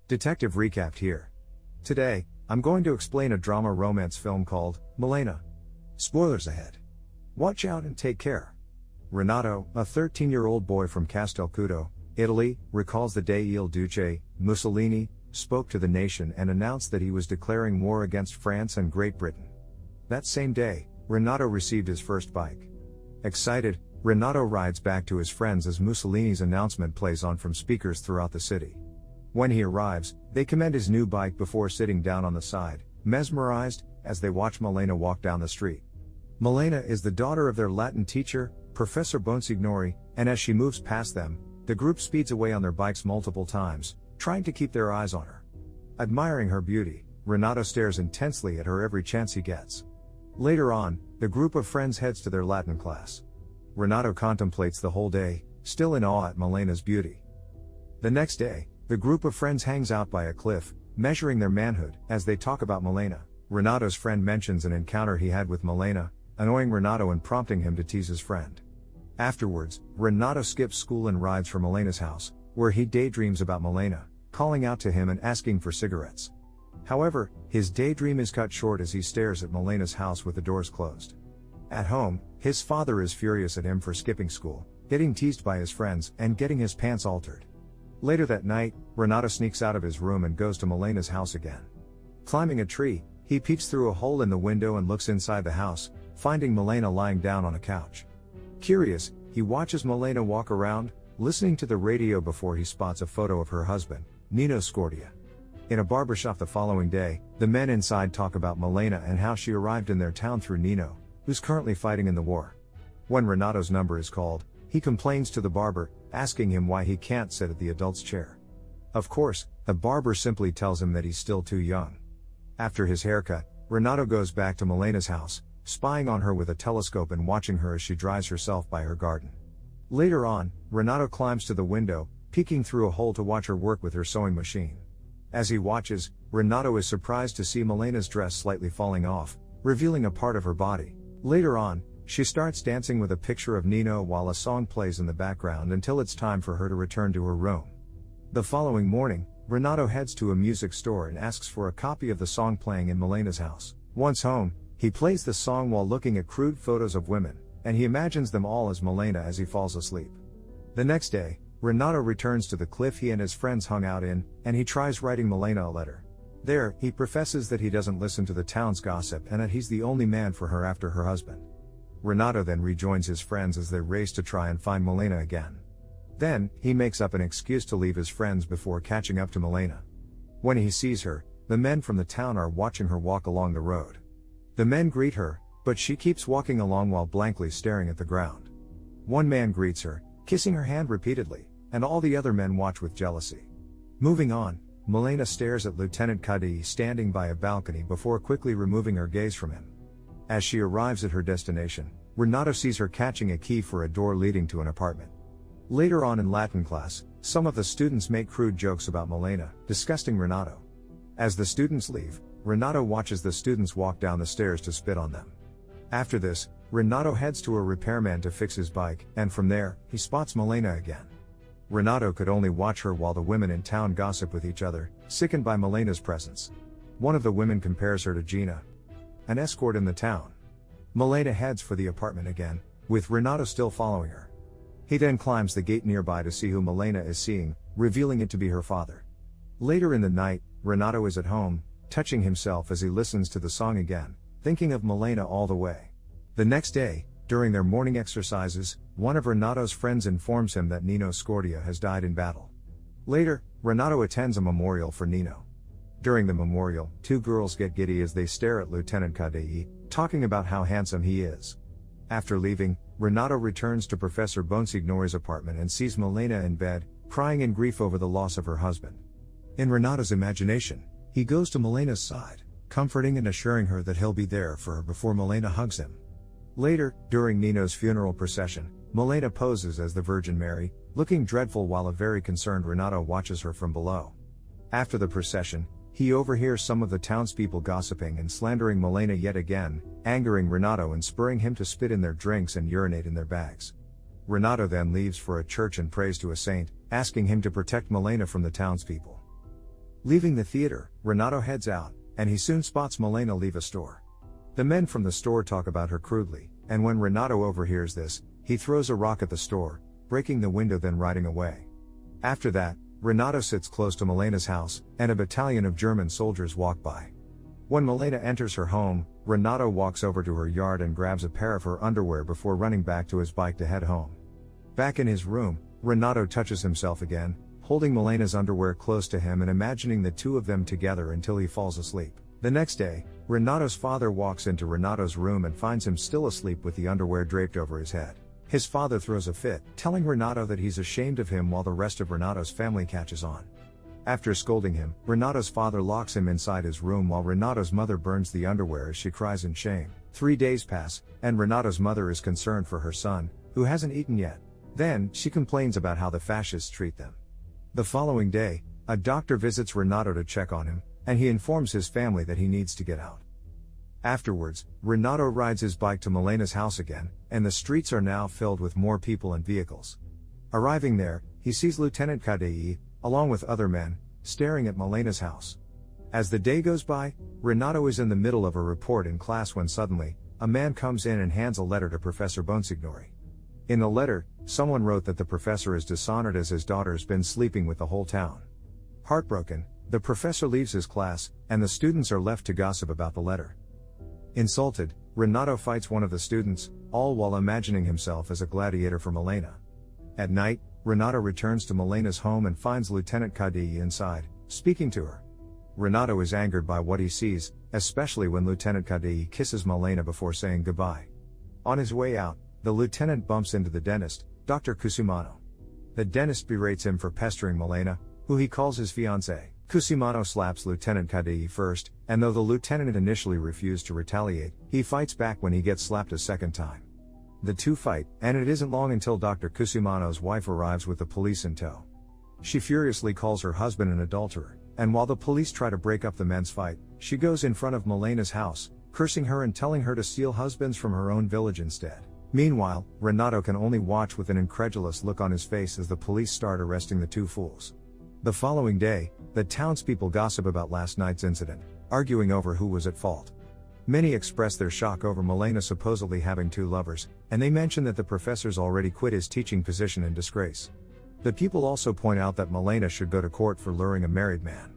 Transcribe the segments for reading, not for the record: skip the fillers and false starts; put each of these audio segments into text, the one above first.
Detective Recapped here. Today, I'm going to explain a drama romance film called Malena. Spoilers ahead. Watch out and take care. Renato, a 13-year-old boy from Castelcudo, Italy, recalls the day Il Duce, Mussolini, spoke to the nation and announced that he was declaring war against France and Great Britain. That same day, Renato received his first bike. Excited, Renato rides back to his friends as Mussolini's announcement plays on from speakers throughout the city. When he arrives, they commend his new bike before sitting down on the side, mesmerized, as they watch Malena walk down the street. Malena is the daughter of their Latin teacher, Professor Bonsignori, and as she moves past them, the group speeds away on their bikes multiple times, trying to keep their eyes on her. Admiring her beauty, Renato stares intensely at her every chance he gets. Later on, the group of friends heads to their Latin class. Renato contemplates the whole day, still in awe at Malena's beauty. The next day, the group of friends hangs out by a cliff, measuring their manhood, as they talk about Malena. Renato's friend mentions an encounter he had with Malena, annoying Renato and prompting him to tease his friend. Afterwards, Renato skips school and rides for Malena's house, where he daydreams about Malena, calling out to him and asking for cigarettes. However, his daydream is cut short as he stares at Malena's house with the doors closed. At home, his father is furious at him for skipping school, getting teased by his friends, and getting his pants altered. Later that night, Renato sneaks out of his room and goes to Malena's house again. Climbing a tree, he peeks through a hole in the window and looks inside the house, finding Malena lying down on a couch. Curious, he watches Malena walk around, listening to the radio before he spots a photo of her husband, Nino Scordia. In a barbershop the following day, the men inside talk about Malena and how she arrived in their town through Nino, who's currently fighting in the war. When Renato's number is called, he complains to the barber, asking him why he can't sit at the adult's chair. Of course, the barber simply tells him that he's still too young. After his haircut, Renato goes back to Malena's house, spying on her with a telescope and watching her as she dries herself by her garden. Later on, Renato climbs to the window, peeking through a hole to watch her work with her sewing machine. As he watches, Renato is surprised to see Malena's dress slightly falling off, revealing a part of her body. Later on, she starts dancing with a picture of Nino while a song plays in the background until it's time for her to return to her room. The following morning, Renato heads to a music store and asks for a copy of the song playing in Malena's house. Once home, he plays the song while looking at crude photos of women, and he imagines them all as Malena as he falls asleep. The next day, Renato returns to the cliff he and his friends hung out in, and he tries writing Malena a letter. There, he professes that he doesn't listen to the town's gossip and that he's the only man for her after her husband. Renato then rejoins his friends as they race to try and find Malena again. Then, he makes up an excuse to leave his friends before catching up to Malena. When he sees her, the men from the town are watching her walk along the road. The men greet her, but she keeps walking along while blankly staring at the ground. One man greets her, kissing her hand repeatedly, and all the other men watch with jealousy. Moving on, Malena stares at Lieutenant Kadi standing by a balcony before quickly removing her gaze from him. As she arrives at her destination, Renato sees her catching a key for a door leading to an apartment. Later on in Latin class, some of the students make crude jokes about Malena, disgusting Renato. As the students leave, Renato watches the students walk down the stairs to spit on them. After this, Renato heads to a repairman to fix his bike, and from there, he spots Malena again. Renato could only watch her while the women in town gossip with each other, sickened by Malena's presence. One of the women compares her to Gina, an escort in the town. Malena heads for the apartment again, with Renato still following her. He then climbs the gate nearby to see who Malena is seeing, revealing it to be her father. Later in the night, Renato is at home, touching himself as he listens to the song again, thinking of Malena all the way. The next day, during their morning exercises, one of Renato's friends informs him that Nino Scordia has died in battle. Later, Renato attends a memorial for Nino. During the memorial, two girls get giddy as they stare at Lieutenant Kadei, talking about how handsome he is. After leaving, Renato returns to Professor Bonsignori's apartment and sees Malena in bed, crying in grief over the loss of her husband. In Renato's imagination, he goes to Malena's side, comforting and assuring her that he'll be there for her before Malena hugs him. Later, during Nino's funeral procession, Malena poses as the Virgin Mary, looking dreadful while a very concerned Renato watches her from below. After the procession, he overhears some of the townspeople gossiping and slandering Malena yet again, angering Renato and spurring him to spit in their drinks and urinate in their bags. Renato then leaves for a church and prays to a saint, asking him to protect Malena from the townspeople. Leaving the theater, Renato heads out, and he soon spots Malena leave a store. The men from the store talk about her crudely, and when Renato overhears this, he throws a rock at the store, breaking the window then riding away. After that, Renato sits close to Malena's house, and a battalion of German soldiers walk by. When Malena enters her home, Renato walks over to her yard and grabs a pair of her underwear before running back to his bike to head home. Back in his room, Renato touches himself again, holding Malena's underwear close to him and imagining the two of them together until he falls asleep. The next day, Renato's father walks into Renato's room and finds him still asleep with the underwear draped over his head. His father throws a fit, telling Renato that he's ashamed of him while the rest of Renato's family catches on. After scolding him, Renato's father locks him inside his room while Renato's mother burns the underwear as she cries in shame. 3 days pass, and Renato's mother is concerned for her son, who hasn't eaten yet. Then, she complains about how the fascists treat them. The following day, a doctor visits Renato to check on him, and he informs his family that he needs to get out. Afterwards, Renato rides his bike to Malena's house again, and the streets are now filled with more people and vehicles. Arriving there, he sees Lieutenant Kadei, along with other men, staring at Malena's house. As the day goes by, Renato is in the middle of a report in class when suddenly, a man comes in and hands a letter to Professor Bonsignori. In the letter, someone wrote that the professor is dishonored as his daughter's been sleeping with the whole town. Heartbroken, the professor leaves his class, and the students are left to gossip about the letter. Insulted, Renato fights one of the students, all while imagining himself as a gladiator for Malena. At night, Renato returns to Malena's home and finds Lieutenant Kadei inside, speaking to her. Renato is angered by what he sees, especially when Lieutenant Kadei kisses Malena before saying goodbye. On his way out, the lieutenant bumps into the dentist, Dr. Cusimano. The dentist berates him for pestering Malena, who he calls his fiancée. Cusimano slaps Lieutenant Kadei first, and though the lieutenant initially refused to retaliate, he fights back when he gets slapped a second time. The two fight, and it isn't long until Dr. Cusimano's wife arrives with the police in tow. She furiously calls her husband an adulterer, and while the police try to break up the men's fight, she goes in front of Malena's house, cursing her and telling her to steal husbands from her own village instead. Meanwhile, Renato can only watch with an incredulous look on his face as the police start arresting the two fools. The following day, the townspeople gossip about last night's incident, arguing over who was at fault. Many express their shock over Malena supposedly having two lovers, and they mention that the professor's already quit his teaching position in disgrace. The people also point out that Malena should go to court for luring a married man.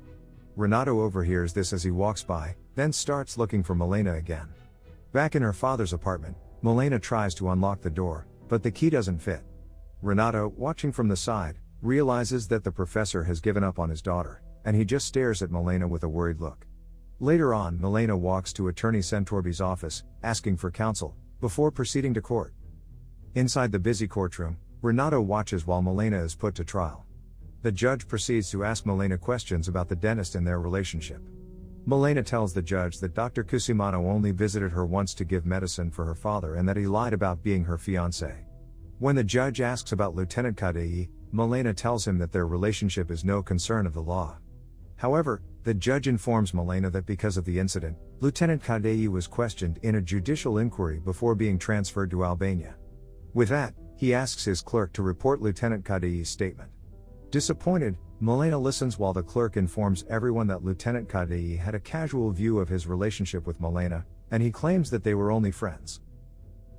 Renato overhears this as he walks by, then starts looking for Malena again. Back in her father's apartment, Malena tries to unlock the door, but the key doesn't fit. Renato, watching from the side, realizes that the professor has given up on his daughter, and he just stares at Malena with a worried look. Later on, Malena walks to Attorney Centorbi's office, asking for counsel, before proceeding to court. Inside the busy courtroom, Renato watches while Malena is put to trial. The judge proceeds to ask Malena questions about the dentist and their relationship. Malena tells the judge that Dr. Cusimano only visited her once to give medicine for her father and that he lied about being her fiancé. When the judge asks about Lieutenant Kadei, Malena tells him that their relationship is no concern of the law. However, the judge informs Malena that because of the incident, Lieutenant Kadei was questioned in a judicial inquiry before being transferred to Albania. With that, he asks his clerk to report Lieutenant Kadei's statement. Disappointed, Malena listens while the clerk informs everyone that Lieutenant Kadei had a casual view of his relationship with Malena, and he claims that they were only friends.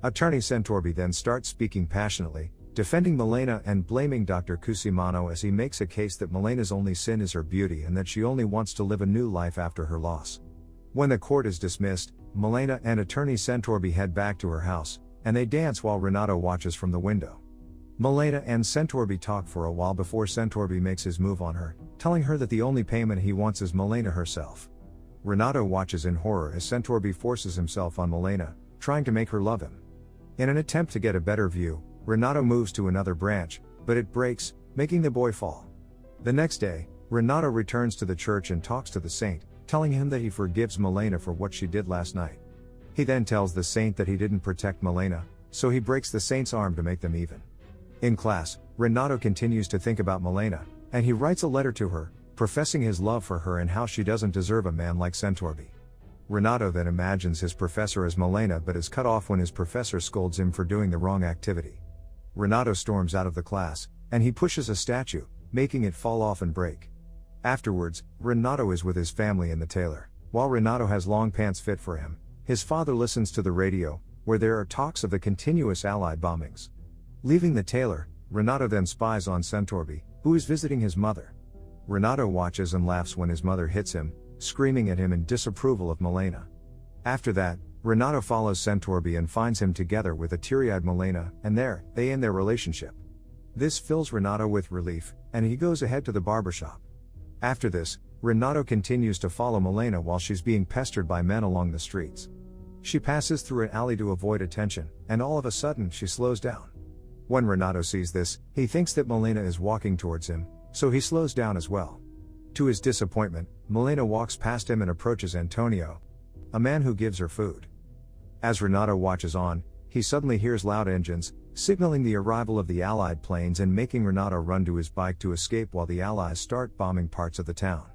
Attorney Centorbi then starts speaking passionately, defending Malena and blaming Dr. Cusimano as he makes a case that Malena's only sin is her beauty and that she only wants to live a new life after her loss. When the court is dismissed, Malena and Attorney Centorbi head back to her house, and they dance while Renato watches from the window. Malena and Centorbi talk for a while before Centorbi makes his move on her, telling her that the only payment he wants is Malena herself. Renato watches in horror as Centorbi forces himself on Malena, trying to make her love him. In an attempt to get a better view, Renato moves to another branch, but it breaks, making the boy fall. The next day, Renato returns to the church and talks to the saint, telling him that he forgives Malena for what she did last night. He then tells the saint that he didn't protect Malena, so he breaks the saint's arm to make them even. In class, Renato continues to think about Malena, and he writes a letter to her, professing his love for her and how she doesn't deserve a man like Centorbi. Renato then imagines his professor as Malena but is cut off when his professor scolds him for doing the wrong activity. Renato storms out of the class, and he pushes a statue, making it fall off and break. Afterwards, Renato is with his family in the tailor. While Renato has long pants fit for him, his father listens to the radio, where there are talks of the continuous Allied bombings. Leaving the tailor, Renato then spies on Sentorbi, who is visiting his mother. Renato watches and laughs when his mother hits him, screaming at him in disapproval of Milena. After that, Renato follows Sentorbi and finds him together with a teary-eyed Milena, and there, they end their relationship. This fills Renato with relief, and he goes ahead to the barbershop. After this, Renato continues to follow Milena while she's being pestered by men along the streets. She passes through an alley to avoid attention, and all of a sudden she slows down. When Renato sees this, he thinks that Milena is walking towards him, so he slows down as well. To his disappointment, Milena walks past him and approaches Antonio, a man who gives her food. As Renato watches on, he suddenly hears loud engines, signaling the arrival of the Allied planes and making Renato run to his bike to escape while the Allies start bombing parts of the town.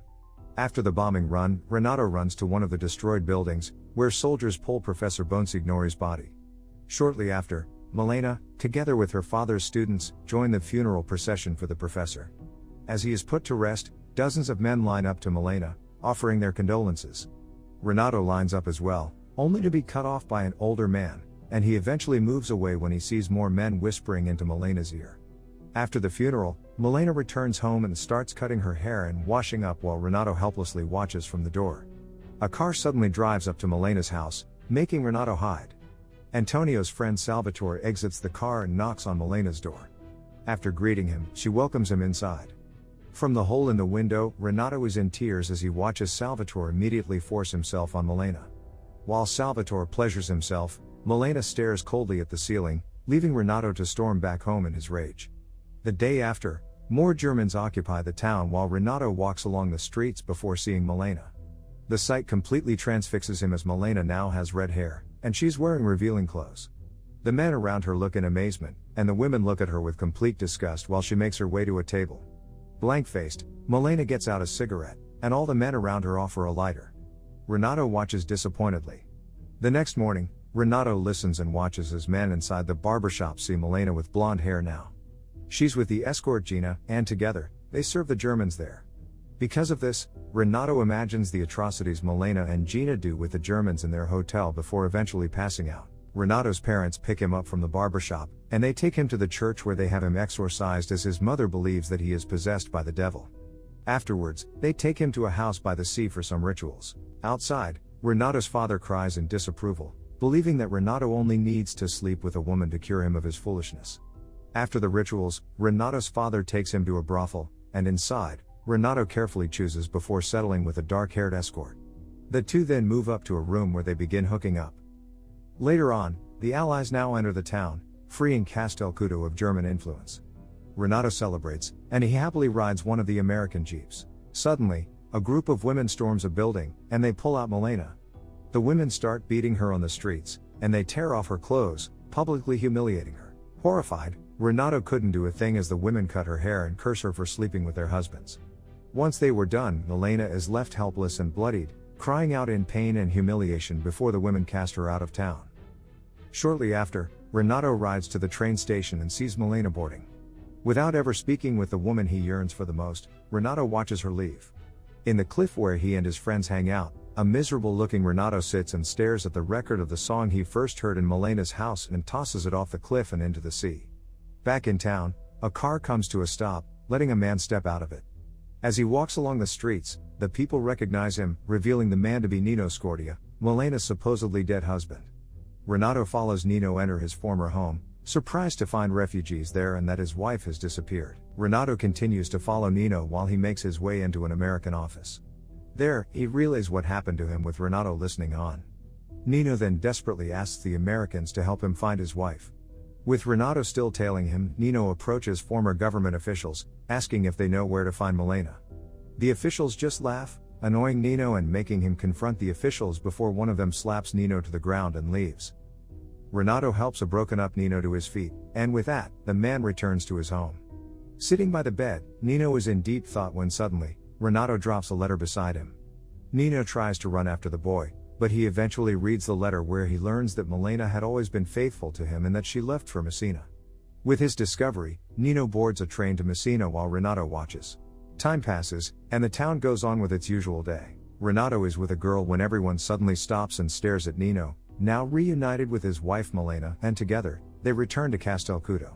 After the bombing run, Renato runs to one of the destroyed buildings, where soldiers pull Professor Bonsignori's body. Shortly after, Milena, together with her father's students, join the funeral procession for the professor. As he is put to rest, dozens of men line up to Milena, offering their condolences. Renato lines up as well, only to be cut off by an older man, and he eventually moves away when he sees more men whispering into Milena's ear. After the funeral, Milena returns home and starts cutting her hair and washing up while Renato helplessly watches from the door. A car suddenly drives up to Milena's house, making Renato hide. Antonio's friend Salvatore exits the car and knocks on Milena's door. After greeting him, she welcomes him inside. From the hole in the window, Renato is in tears as he watches Salvatore immediately force himself on Milena. While Salvatore pleasures himself, Milena stares coldly at the ceiling, leaving Renato to storm back home in his rage. The day after, more Germans occupy the town while Renato walks along the streets before seeing Milena. The sight completely transfixes him as Milena now has red hair, and she's wearing revealing clothes. The men around her look in amazement, and the women look at her with complete disgust while she makes her way to a table. Blank-faced, Milena gets out a cigarette, and all the men around her offer a lighter. Renato watches disappointedly. The next morning, Renato listens and watches as men inside the barbershop see Milena with blonde hair now. She's with the escort Gina, and together, they serve the Germans there. Because of this, Renato imagines the atrocities Milena and Gina do with the Germans in their hotel before eventually passing out. Renato's parents pick him up from the barbershop, and they take him to the church where they have him exorcised as his mother believes that he is possessed by the devil. Afterwards, they take him to a house by the sea for some rituals. Outside, Renato's father cries in disapproval, believing that Renato only needs to sleep with a woman to cure him of his foolishness. After the rituals, Renato's father takes him to a brothel, and inside, Renato carefully chooses before settling with a dark-haired escort. The two then move up to a room where they begin hooking up. Later on, the Allies now enter the town, freeing Castelcudo of German influence. Renato celebrates, and he happily rides one of the American jeeps. Suddenly, a group of women storms a building, and they pull out Milena. The women start beating her on the streets, and they tear off her clothes, publicly humiliating her. Horrified, Renato couldn't do a thing as the women cut her hair and curse her for sleeping with their husbands. Once they were done, Milena is left helpless and bloodied, crying out in pain and humiliation before the women cast her out of town. Shortly after, Renato rides to the train station and sees Milena boarding. Without ever speaking with the woman he yearns for the most, Renato watches her leave. In the cliff where he and his friends hang out, a miserable-looking Renato sits and stares at the record of the song he first heard in Milena's house and tosses it off the cliff and into the sea. Back in town, a car comes to a stop, letting a man step out of it. As he walks along the streets, the people recognize him, revealing the man to be Nino Scordia, Milena's supposedly dead husband. Renato follows Nino enter his former home, surprised to find refugees there and that his wife has disappeared. Renato continues to follow Nino while he makes his way into an American office. There, he relays what happened to him with Renato listening on. Nino then desperately asks the Americans to help him find his wife. With Renato still tailing him, Nino approaches former government officials, asking if they know where to find Milena. The officials just laugh, annoying Nino and making him confront the officials before one of them slaps Nino to the ground and leaves. Renato helps a broken-up Nino to his feet, and with that, the man returns to his home. Sitting by the bed, Nino is in deep thought when suddenly, Renato drops a letter beside him. Nino tries to run after the boy, but he eventually reads the letter where he learns that Milena had always been faithful to him and that she left for Messina. With his discovery, Nino boards a train to Messina while Renato watches. Time passes, and the town goes on with its usual day. Renato is with a girl when everyone suddenly stops and stares at Nino, now reunited with his wife Milena, and together, they return to Castelcudo.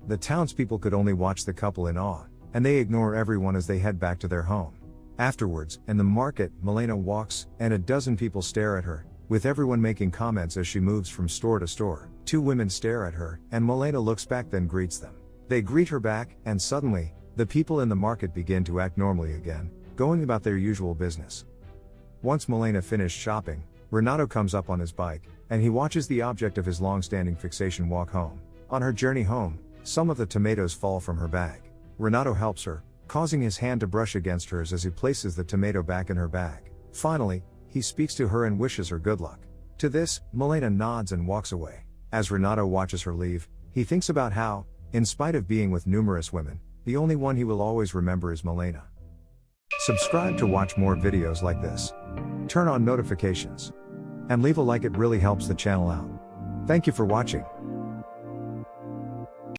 The townspeople could only watch the couple in awe, and they ignore everyone as they head back to their home. Afterwards, in the market, Milena walks, and a dozen people stare at her, with everyone making comments as she moves from store to store. Two women stare at her, and Milena looks back then greets them. They greet her back, and suddenly, the people in the market begin to act normally again, going about their usual business. Once Milena finished shopping, Renato comes up on his bike, and he watches the object of his long-standing fixation walk home. On her journey home, some of the tomatoes fall from her bag. Renato helps her, causing his hand to brush against hers as he places the tomato back in her bag. Finally, he speaks to her and wishes her good luck. To this, Milena nods and walks away. As Renato watches her leave, he thinks about how, in spite of being with numerous women, the only one he will always remember is Milena. Subscribe to watch more videos like this. Turn on notifications. And leave a like, it really helps the channel out. Thank you for watching.